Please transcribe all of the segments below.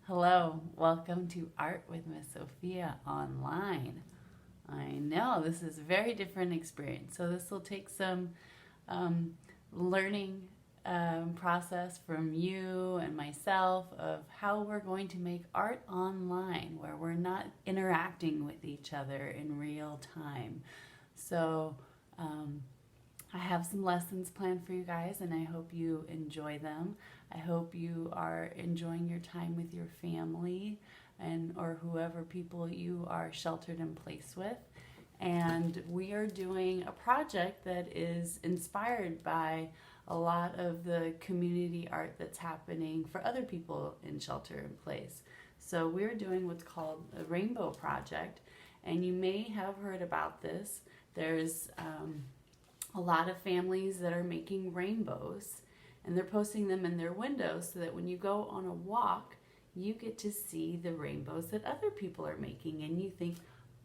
Hello, welcome to Art with Miss Sophia online. I know this is a very different experience, so this will take some learning process from you and myself of how we're going to make art online where we're not interacting with each other in real time. So, I have some lessons planned for you guys, and I hope you enjoy them. I hope you are enjoying your time with your family and or whoever people you are sheltered in place with. And we are doing a project that is inspired by a lot of the community art that's happening for other people in shelter in place. So we're doing what's called a rainbow project, and you may have heard about this. There's a lot of families that are making rainbows, and they're posting them in their windows so that when you go on a walk, you get to see the rainbows that other people are making, and you think,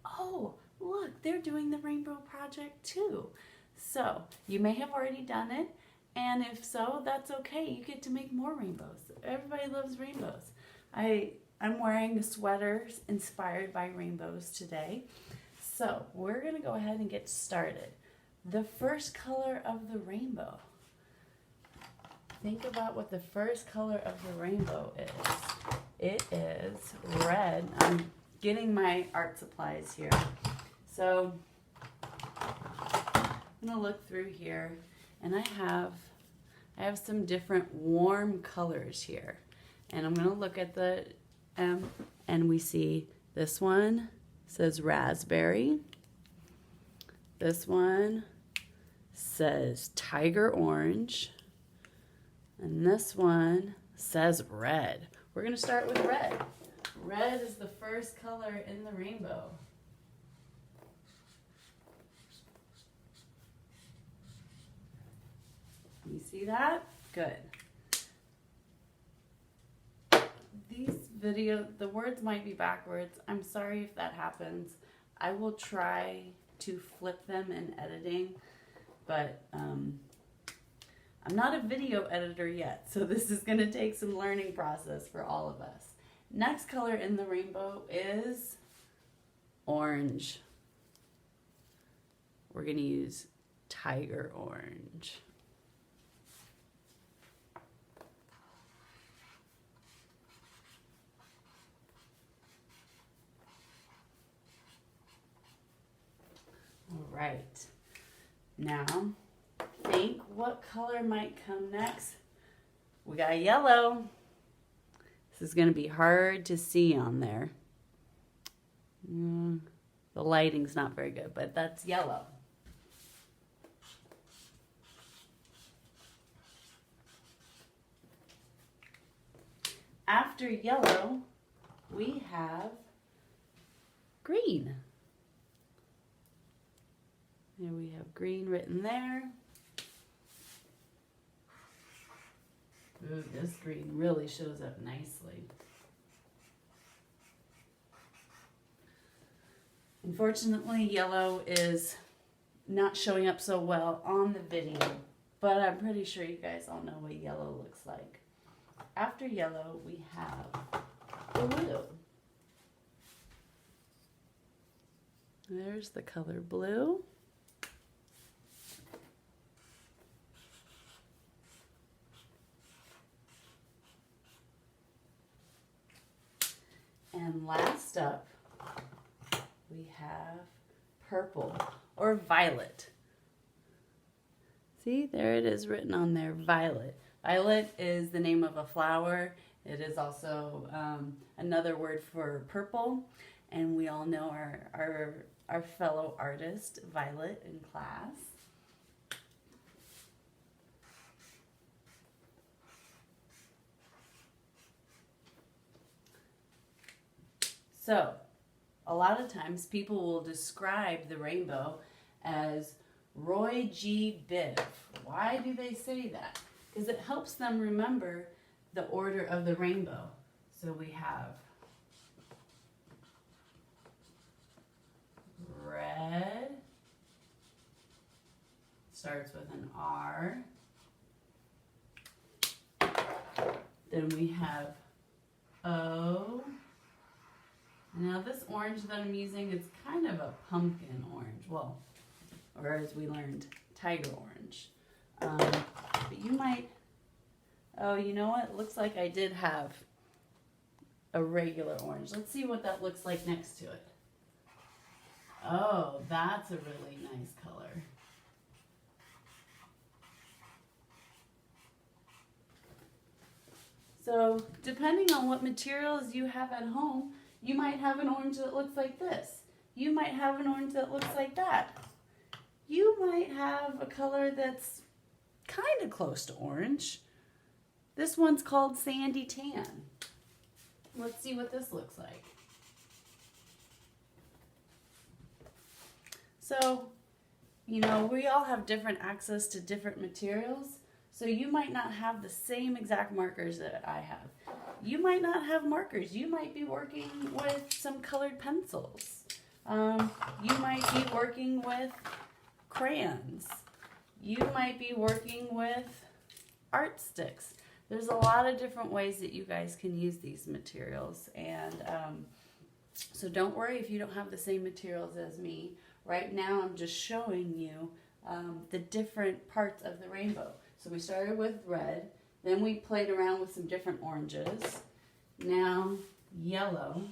oh, look, they're doing the rainbow project too. So you may have already done it, and if so, that's okay. You get to make more rainbows. Everybody loves rainbows. I'm wearing a sweater inspired by rainbows today. So we're going to go ahead and get started. The first color of the rainbow. Think about what the first color of the rainbow is. It is red. I'm getting my art supplies here. So I'm going to look through here, and I have some different warm colors here. And I'm going to look at the and we see this one says raspberry. This one says tiger orange, and this one says red. We're going to start with red. Red is the first color in the rainbow. You see that? Good. The words might be backwards. I'm sorry if that happens. I will try to flip them in editing, but I'm not a video editor yet, so this is going to take some learning process for all of us. Next color in the rainbow is orange. We're going to use tiger orange. All right. Now, think what color might come next. We got yellow. This is going to be hard to see on there. The lighting's not very good, but that's yellow. After yellow, we have green. There we have green written there. Ooh, this green really shows up nicely. Unfortunately, yellow is not showing up so well on the video, but I'm pretty sure you guys all know what yellow looks like. After yellow, we have blue. There's the color blue. And last up, we have purple or violet. See, there it is written on there, violet. Violet is the name of a flower. It is also another word for purple. And we all know our fellow artist, Violet, in class. So, a lot of times people will describe the rainbow as Roy G. Biv. Why do they say that? Because it helps them remember the order of the rainbow. So we have red, starts with an R. Then we have O. Now this orange that I'm using is kind of a pumpkin orange. Well, or as we learned, tiger orange. But you might, oh, you know what? It looks like I did have a regular orange. Let's see what that looks like next to it. Oh, that's a really nice color. So depending on what materials you have at home, you might have an orange that looks like this. You might have an orange that looks like that. You might have a color that's kind of close to orange. This one's called Sandy Tan. Let's see what this looks like. So, you know, we all have different access to different materials. So you might not have the same exact markers that I have. You might not have markers. You might be working with some colored pencils. You might be working with crayons. You might be working with art sticks. There's a lot of different ways that you guys can use these materials. And so don't worry if you don't have the same materials as me. Right now I'm just showing you the different parts of the rainbow. So we started with red, then we played around with some different oranges. Now yellow.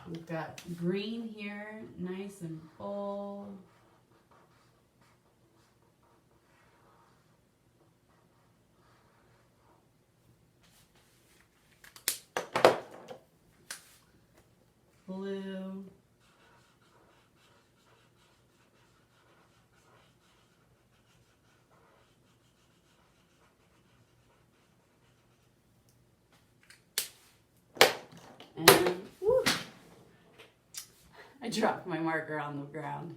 We've got green here, nice and full. Blue. And whew, I dropped my marker on the ground.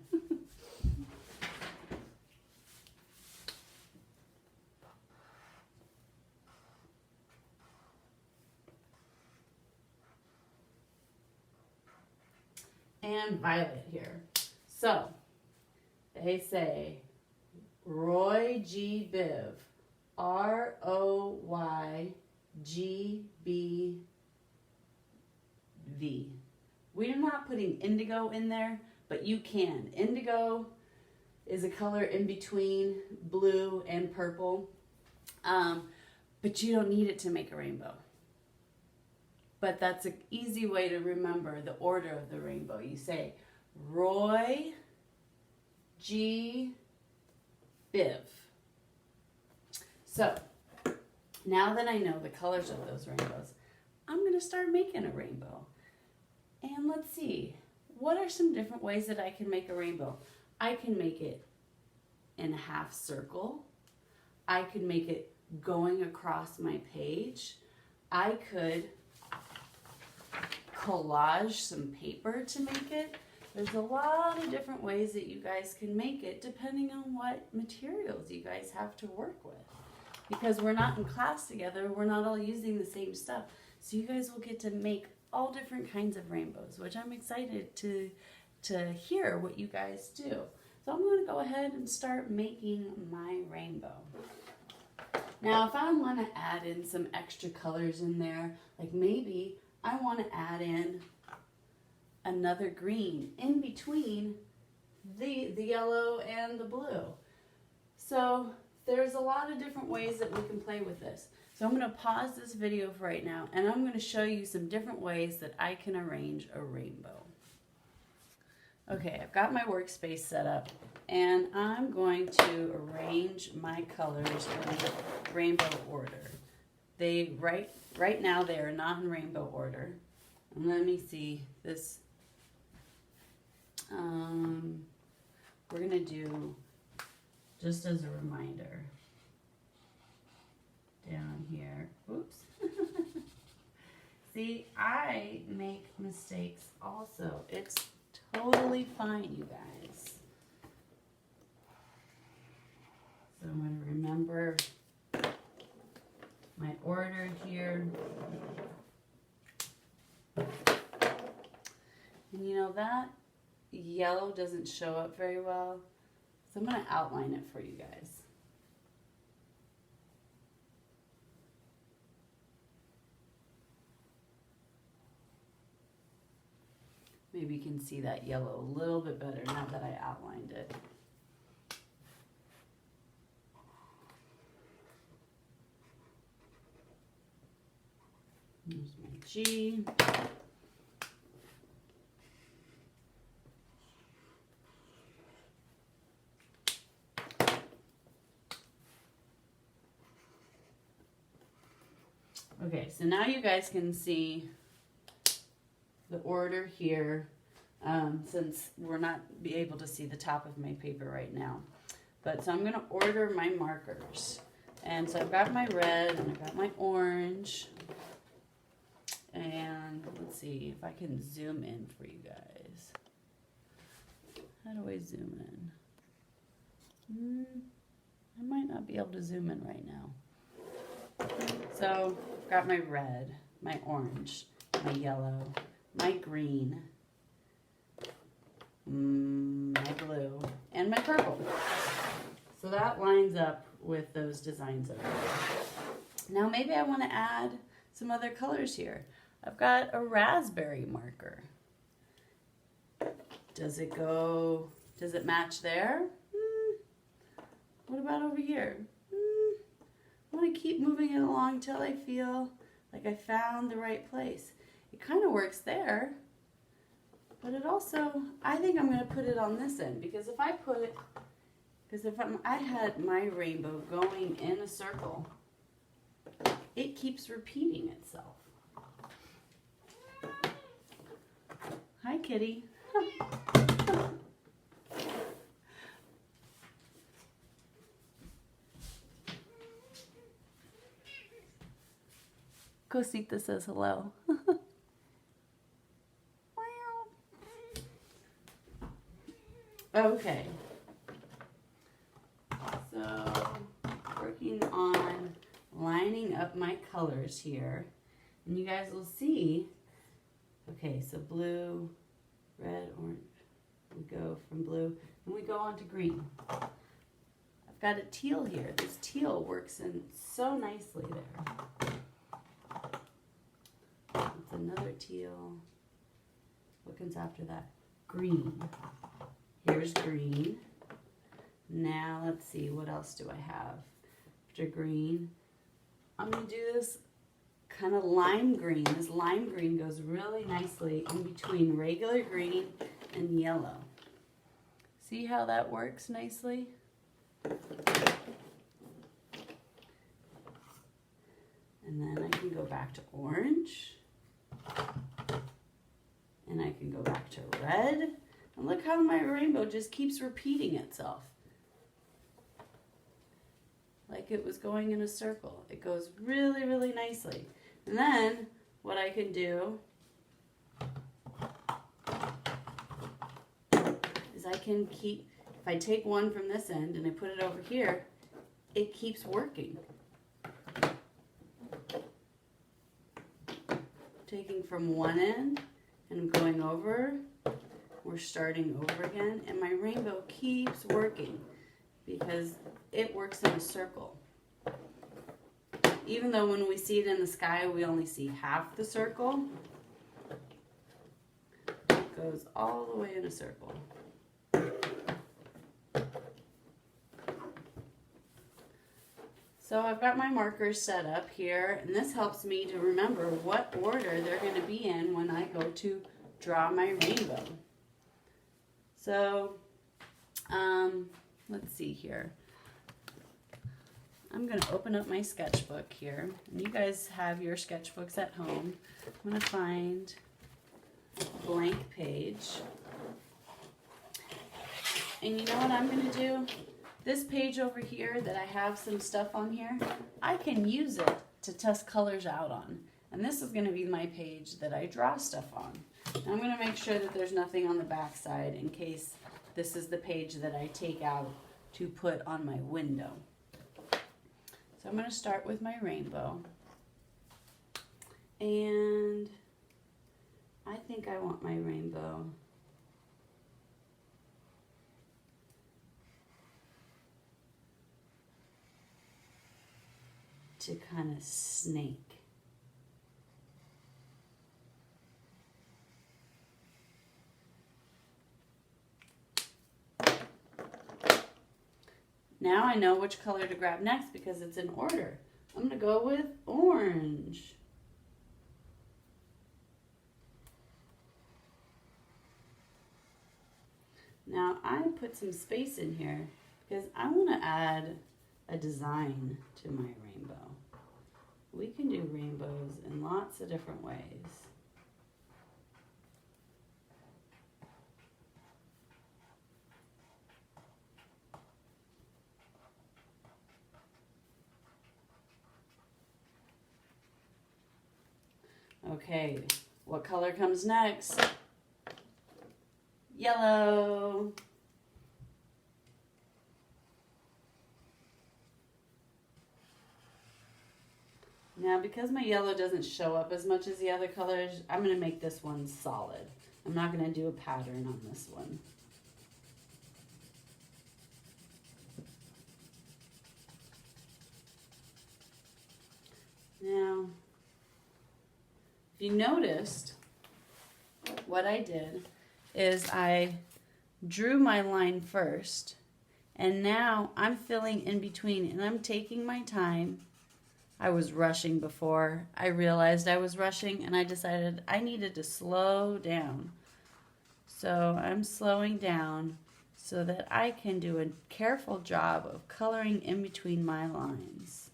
And violet here. So they say Roy G. Biv, ROYGBV. We're not putting indigo in there, but you can. Indigo is a color in between blue and purple, but you don't need it to make a rainbow. But that's an easy way to remember the order of the rainbow. You say Roy G. Biv. So now that I know the colors of those rainbows, I'm going to start making a rainbow. And let's see, what are some different ways that I can make a rainbow? I can make it in a half circle. I could make it going across my page. I could collage some paper to make it. There's a lot of different ways that you guys can make it depending on what materials you guys have to work with. Because we're not in class together, we're not all using the same stuff. So you guys will get to make all different kinds of rainbows, which I'm excited to hear what you guys do. So I'm going to go ahead and start making my rainbow. Now if I want to add in some extra colors in there, like maybe I want to add in another green in between the yellow and the blue. So there's a lot of different ways that we can play with this. So I'm going to pause this video for right now and I'm going to show you some different ways that I can arrange a rainbow. Okay, I've got my workspace set up and I'm going to arrange my colors in the rainbow order. Right now they are not in rainbow order. And let me see this. We're going to do, just as a reminder, down here. Oops. See, I make mistakes also. It's totally fine, you guys. So I'm going to remember my order here. And you know that yellow doesn't show up very well, so I'm going to outline it for you guys. Maybe you can see that yellow a little bit better now that I outlined it. Here's my G. Okay, so now you guys can see the order here, since we're not be able to see the top of my paper right now. But so I'm going to order my markers. And so I've got my red and I've got my orange. And let's see if I can zoom in for you guys. How do I zoom in? I might not be able to zoom in right now. So I've got my red, my orange, my yellow, my green, my blue, and my purple. So that lines up with those designs over there. Now maybe I want to add some other colors here. I've got a raspberry marker. Does it match there? What about over here? I want to keep moving it along till I feel like I found the right place. It kind of works there, but it also, I think I'm going to put it on this end, because if I had my rainbow going in a circle, it keeps repeating itself. Hi, kitty. Cosita says hello. Okay. So, working on lining up my colors here. And you guys will see, okay, so blue, red, orange. We go from blue, and we go on to green. I've got a teal here. This teal works in so nicely there. It's another teal. What comes after that? Green. Here's green. Now let's see, what else do I have after green? I'm going to do this kind of lime green. This lime green goes really nicely in between regular green and yellow. See how that works nicely? And then I can go back to orange. And I can go back to red. And look how my rainbow just keeps repeating itself. Like it was going in a circle. It goes really, really nicely. And then what I can do is I can keep, if I take one from this end and I put it over here, it keeps working. Taking from one end and going over, we're starting over again, and my rainbow keeps working because it works in a circle. Even though when we see it in the sky, we only see half the circle, it goes all the way in a circle. So I've got my markers set up here, and this helps me to remember what order they're going to be in when I go to draw my rainbow. So, let's see here. I'm going to open up my sketchbook here. And you guys have your sketchbooks at home. I'm going to find a blank page. And you know what I'm going to do? This page over here that I have some stuff on here, I can use it to test colors out on. And this is going to be my page that I draw stuff on. And I'm going to make sure that there's nothing on the back side in case this is the page that I take out to put on my window. So I'm going to start with my rainbow. And I think I want my rainbow to kind of snake. Now I know which color to grab next because it's in order. I'm going to go with orange. Now I put some space in here because I want to add a design to my rainbow. We can do rainbows in lots of different ways. Okay, what color comes next? Yellow. Now, because my yellow doesn't show up as much as the other colors, I'm going to make this one solid. I'm not going to do a pattern on this one. Now, if you noticed, what I did is I drew my line first, and now I'm filling in between, and I'm taking my time. I was rushing before. I realized I was rushing, and I decided I needed to slow down. So I'm slowing down so that I can do a careful job of coloring in between my lines.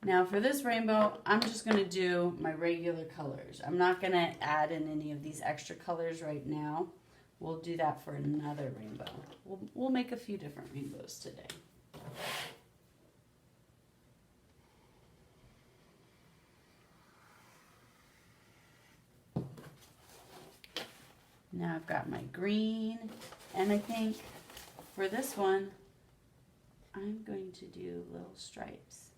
Now for this rainbow, I'm just going to do my regular colors. I'm not going to add in any of these extra colors right now. We'll do that for another rainbow. We'll make a few different rainbows today. Now I've got my green, and I think for this one, I'm going to do little stripes.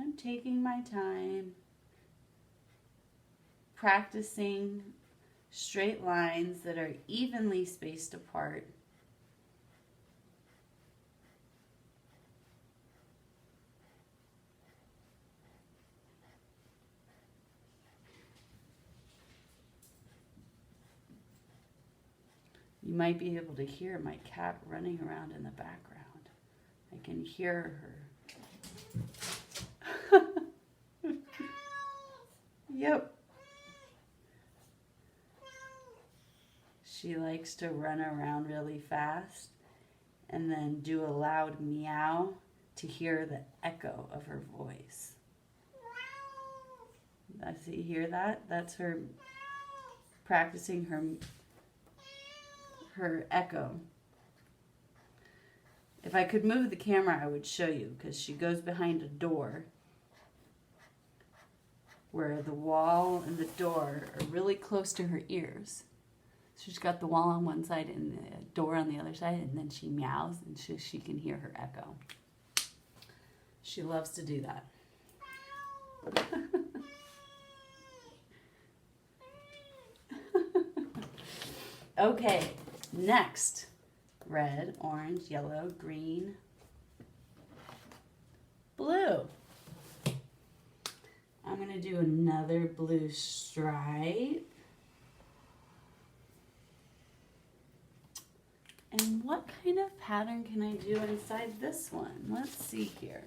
I'm taking my time, practicing straight lines that are evenly spaced apart. You might be able to hear my cat running around in the background. I can hear her. Yep. She likes to run around really fast and then do a loud meow to hear the echo of her voice. Do you hear that? That's her practicing her echo. If I could move the camera, I would show you, because she goes behind a door where the wall and the door are really close to her ears. She's got the wall on one side and the door on the other side, and then she meows and she can hear her echo. She loves to do that. Okay, next. Red, orange, yellow, green, blue. I'm going to do another blue stripe. And what kind of pattern can I do inside this one? Let's see here.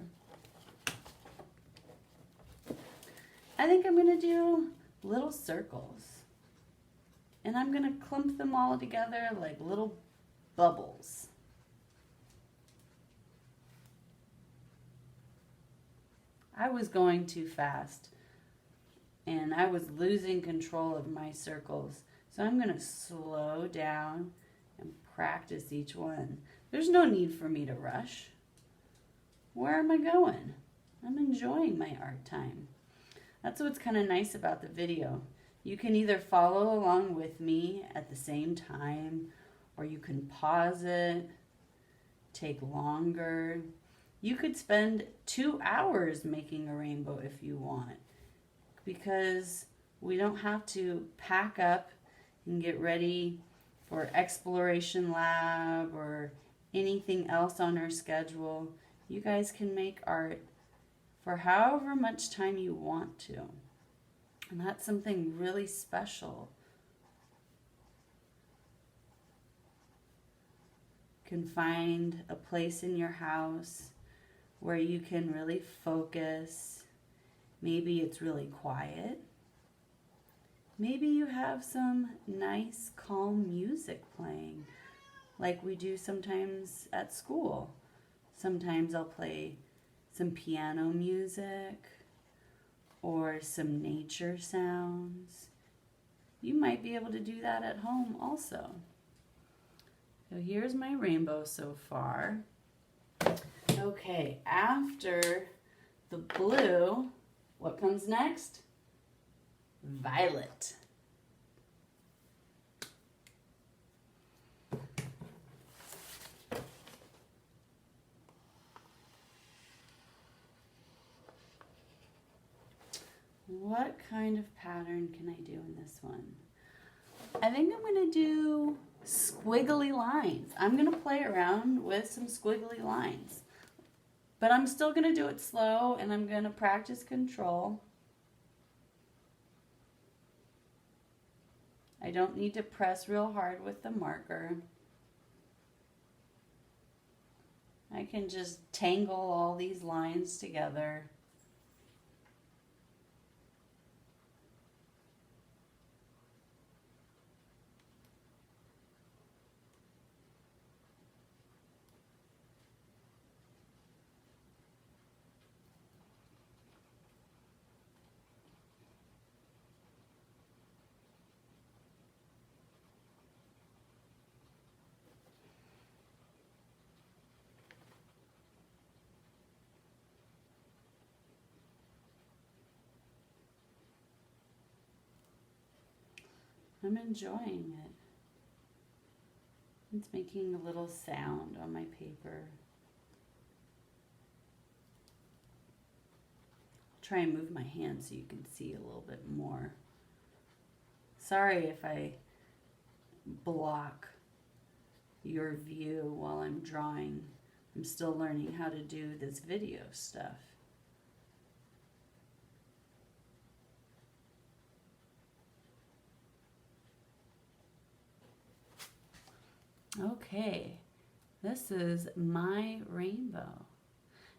I think I'm going to do little circles. And I'm going to clump them all together like little bubbles. I was going too fast and I was losing control of my circles. So I'm going to slow down and practice each one. There's no need for me to rush. Where am I going? I'm enjoying my art time. That's what's kind of nice about the video. You can either follow along with me at the same time, or you can pause it, take longer. You could spend 2 hours making a rainbow if you want, because we don't have to pack up and get ready for exploration lab or anything else on our schedule. You guys can make art for however much time you want to. And that's something really special. You can find a place in your house where you can really focus. Maybe it's really quiet. Maybe you have some nice, calm music playing, like we do sometimes at school. Sometimes I'll play some piano music or some nature sounds. You might be able to do that at home also. So here's my rainbow so far. Okay, after the blue, what comes next? Violet. What kind of pattern can I do in this one? I think I'm going to do squiggly lines. I'm going to play around with some squiggly lines. But I'm still going to do it slow, and I'm going to practice control. I don't need to press real hard with the marker. I can just tangle all these lines together. I'm enjoying it. It's making a little sound on my paper. I'll try and move my hand so you can see a little bit more. Sorry if I block your view while I'm drawing. I'm still learning how to do this video stuff. Okay, this is my rainbow.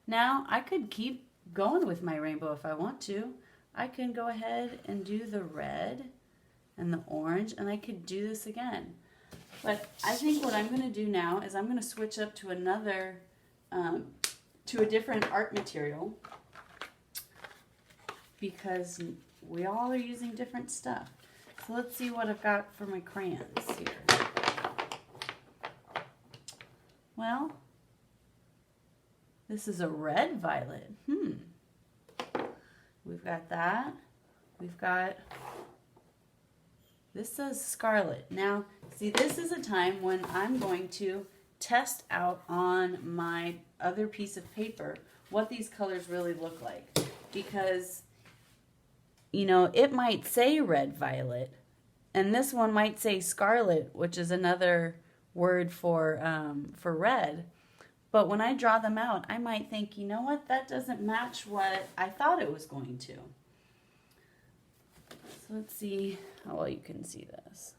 Now, I could keep going with my rainbow if I want to. I can go ahead and do the red and the orange, and I could do this again. But I think what I'm going to do now is I'm going to switch up to another, to a different art material, because we all are using different stuff. So let's see what I've got for my crayons here. Well, this is a red violet. We've got that. We've got, this says scarlet. Now, see, this is a time when I'm going to test out on my other piece of paper what these colors really look like. Because, you know, it might say red violet, and this one might say scarlet, which is another word for red. But when I draw them out, I might think, you know what, that doesn't match what I thought it was going to. So let's see how well you can see this.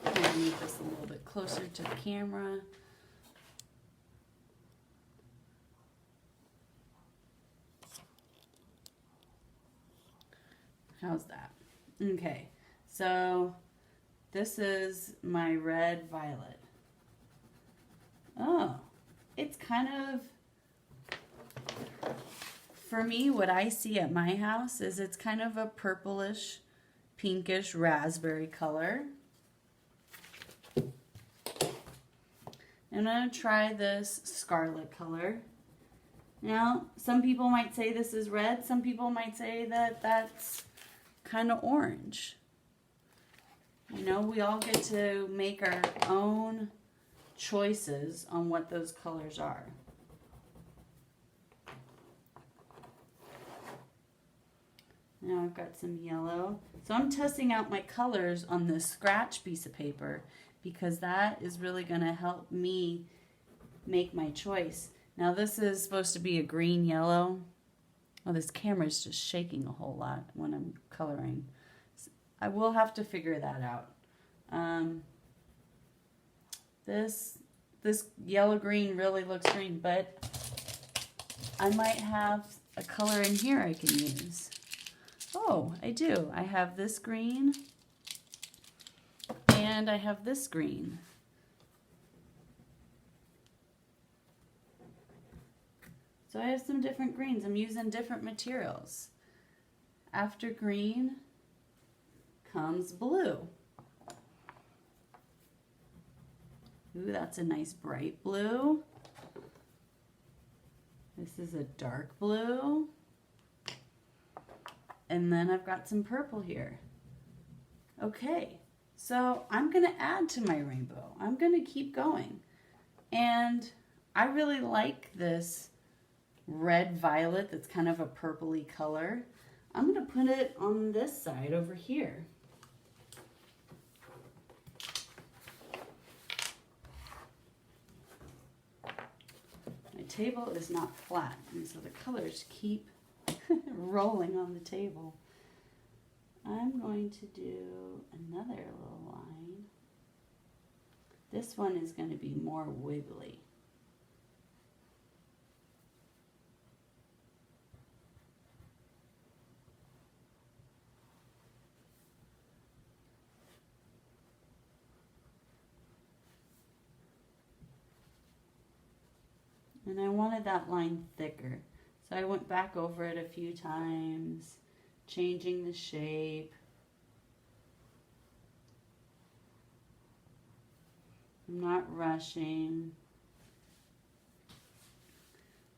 I'm going to move this a little bit closer to the camera. How's that? Okay, so this is my red violet. Oh, it's kind of, for me, what I see at my house is it's kind of a purplish, pinkish, raspberry color. And I'm going to try this scarlet color. Now, some people might say this is red. Some people might say that that's kind of orange. You know, we all get to make our own choices on what those colors are. Now I've got some yellow. So I'm testing out my colors on this scratch piece of paper because that is really going to help me make my choice. Now this is supposed to be a green yellow. Oh, this camera's just shaking a whole lot when I'm coloring. I will have to figure that out. This yellow-green really looks green, but I might have a color in here I can use. Oh, I do. I have this green and I have this green. So I have some different greens. I'm using different materials. After green comes blue. Ooh, that's a nice bright blue. This is a dark blue. And then I've got some purple here. Okay, so I'm gonna add to my rainbow. I'm gonna keep going. And I really like this red violet that's kind of a purpley color. I'm gonna put it on this side over here. My table is not flat, and so the colors keep rolling on the table. I'm going to do another little line. This one is going to be more wiggly. And I wanted that line thicker. So I went back over it a few times, changing the shape. I'm not rushing.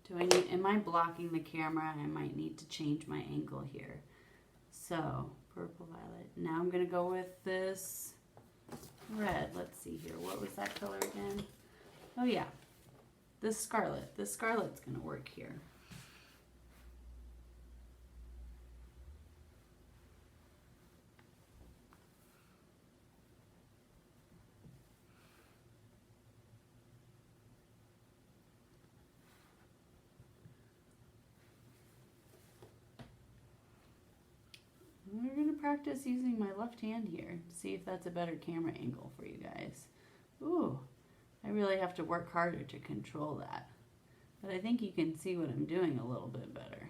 Am I blocking the camera? I might need to change my angle here. So, purple violet. Now I'm gonna go with this red. Let's see here. What was that color again? Oh yeah, this scarlet. This scarlet's gonna work here. We're going to practice using my left hand here. See if that's a better camera angle for you guys. Ooh, I really have to work harder to control that. But I think you can see what I'm doing a little bit better.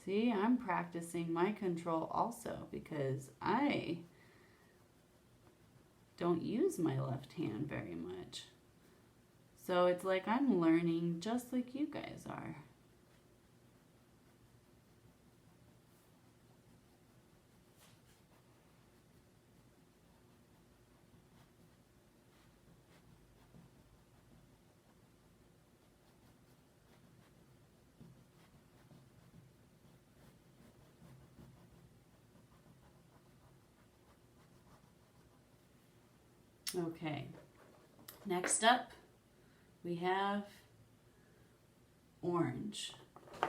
See, I'm practicing my control also because I don't use my left hand very much. So it's like I'm learning just like you guys are. Okay, next up we have orange.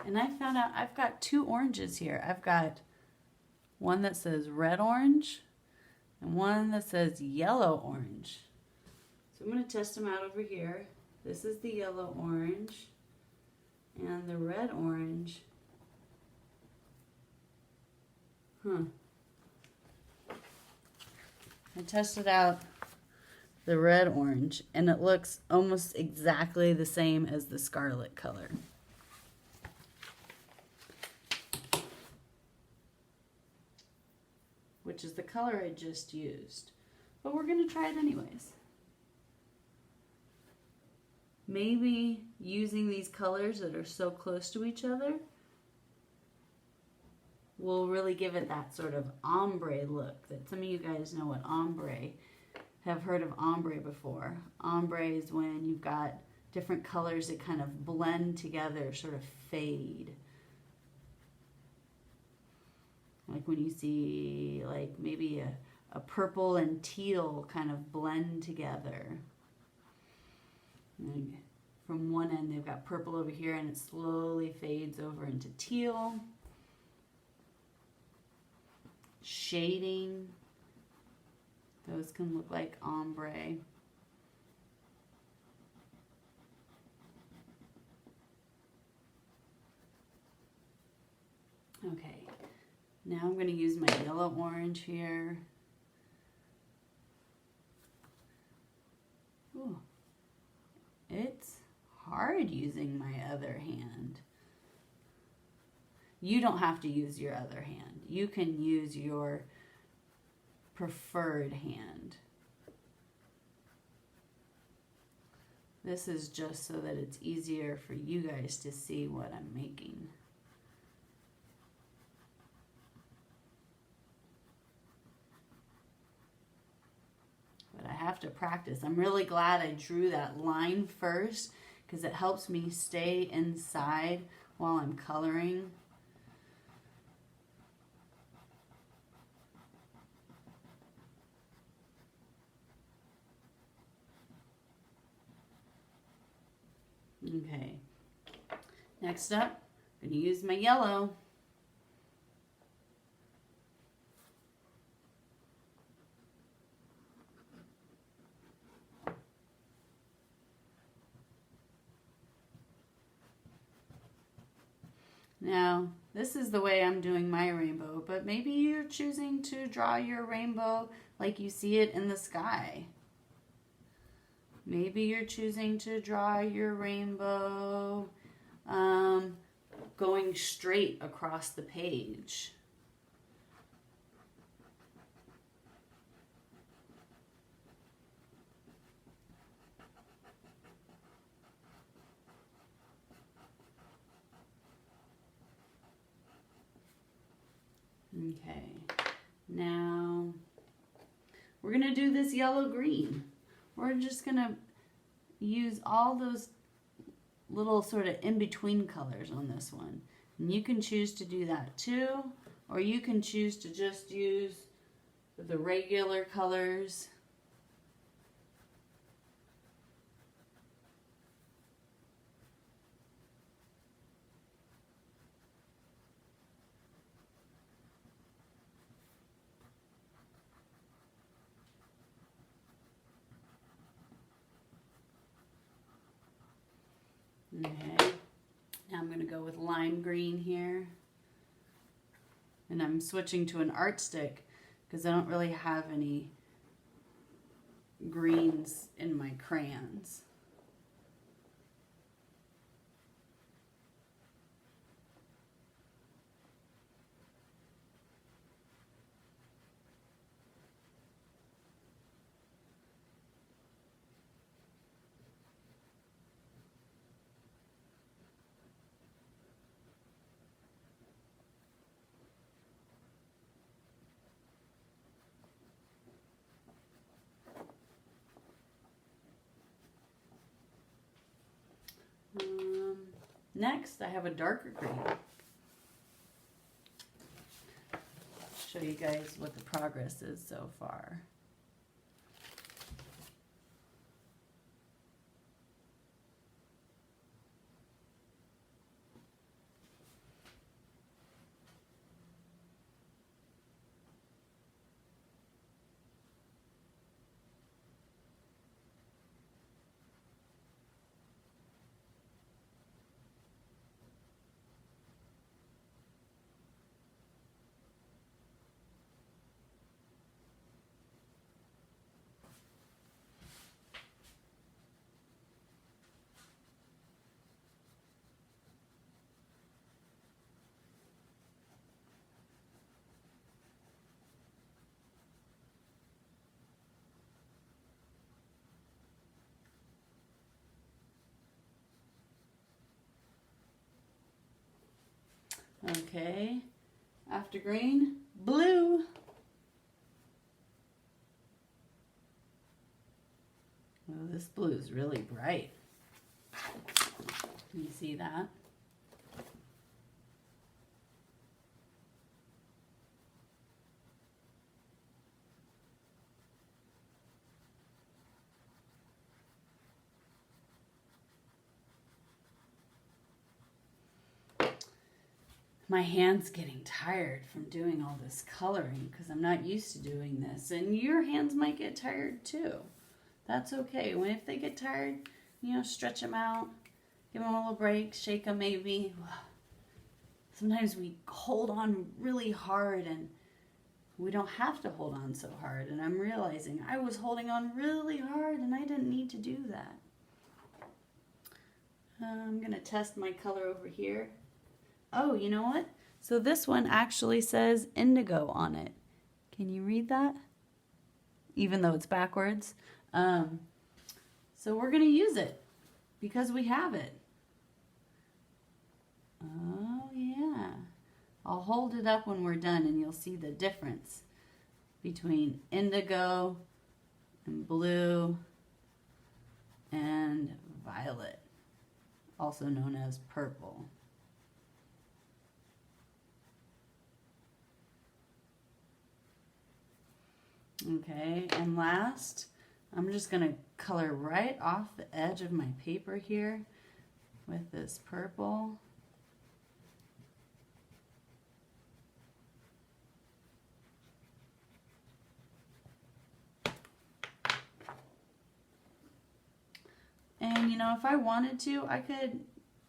And I found out I've got two oranges here. I've got one that says red orange and one that says yellow orange. So I'm going to test them out over here. This is the yellow orange and the red orange. I tested out the red orange and it looks almost exactly the same as the scarlet color. Which is the color I just used. But we're going to try it anyways. Maybe using these colors that are so close to each other will really give it that sort of ombre look that some of you guys know what ombre, have heard of ombre before. Ombre is when you've got different colors that kind of blend together, sort of fade. Like when you see like maybe a purple and teal kind of blend together. And from one end, they've got purple over here, and it slowly fades over into teal. Shading. Those can look like ombre. Okay, now I'm going to use my yellow orange here. Ooh, it's hard using my other hand. You don't have to use your other hand. You can use your preferred hand. This is just so that it's easier for you guys to see what I'm making. But I have to practice. I'm really glad I drew that line first because it helps me stay inside while I'm coloring. Okay, next up, I'm going to use my yellow. Now, this is the way I'm doing my rainbow, but maybe you're choosing to draw your rainbow like you see it in the sky. Maybe you're choosing to draw your rainbow going straight across the page. Okay, now we're going to do this yellow-green. We're just going to use all those little sort of in-between colors on this one. And you can choose to do that too, or you can choose to just use the regular colors. Okay, now I'm going to go with lime green here. And I'm switching to an art stick because I don't really have any greens in my crayons. Next, I have a darker green. Show you guys what the progress is so far. Okay, after green, blue. Oh, this blue is really bright. Can you see that? my hand's getting tired from doing all this coloring because I'm not used to doing this. And your hands might get tired too. That's okay. If they get tired, stretch them out, give them a little break, shake them maybe. Sometimes we hold on really hard and we don't have to hold on so hard. And I'm realizing I was holding on really hard and I didn't need to do that. I'm going to test my color over here. Oh, you know what? So this one actually says indigo on it. Can you read that? Even though it's backwards. So we're going to use it because we have it. Oh, yeah. I'll hold it up when we're done and you'll see the difference between indigo and blue and violet, also known as purple. Okay, and last, I'm just going to color right off the edge of my paper here with this purple. And if I wanted to, I could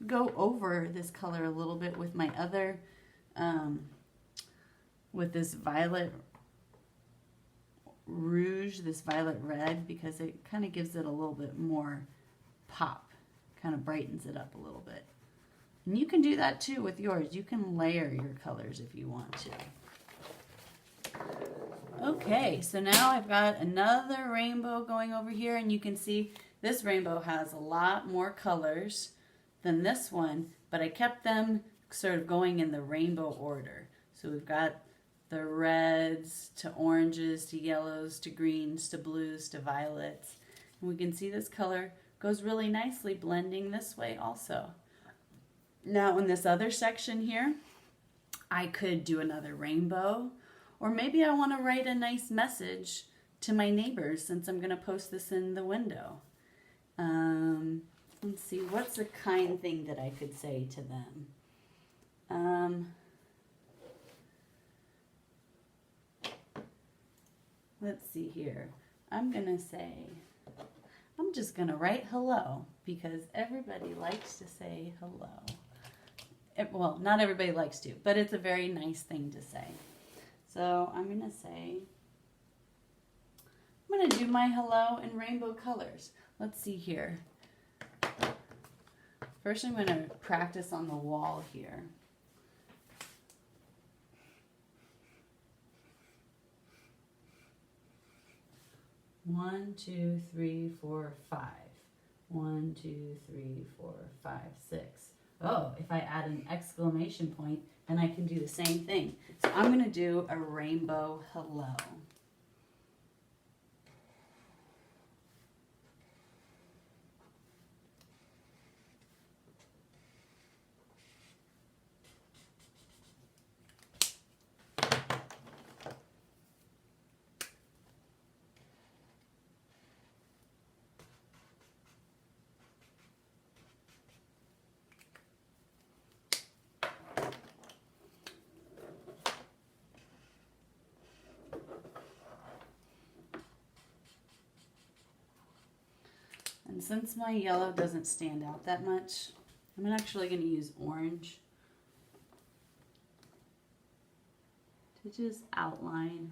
go over this color a little bit with my other, with this violet rouge, this violet red, because it kind of gives it a little bit more pop, kind of brightens it up a little bit. And you can do that too with yours. You can layer your colors if you want to. Okay, so now I've got another rainbow going over here, and you can see this rainbow has a lot more colors than this one, but I kept them sort of going in the rainbow order. So we've got the reds to oranges to yellows to greens to blues to violets. And we can see this color goes really nicely blending this way also. Now in this other section here, I could do another rainbow, or maybe I want to write a nice message to my neighbors since I'm going to post this in the window. Let's see, what's a kind thing that I could say to them? Let's see here. I'm just going to write hello because everybody likes to say hello. Well, not everybody likes to, but it's a very nice thing to say. So I'm going to do my hello in rainbow colors. Let's see here. First I'm going to practice on the wall here. One, two, three, four, 5. 1, 2, 3, 4, 5, 6. Oh, if I add an exclamation point, then I can do the same thing. So I'm going to do a rainbow hello. And since my yellow doesn't stand out that much, I'm actually going to use orange to just outline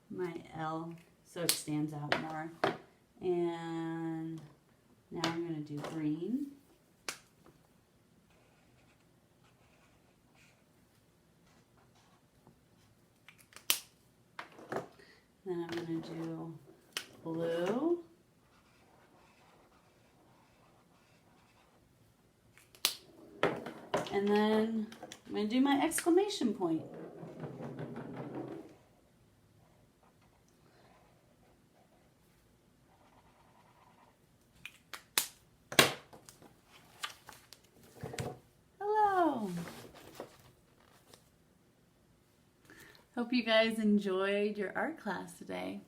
my L so it stands out more. And now I'm going to do green. Then I'm going to do blue. And then I'm going to do my exclamation point. Hello. Hope you guys enjoyed your art class today.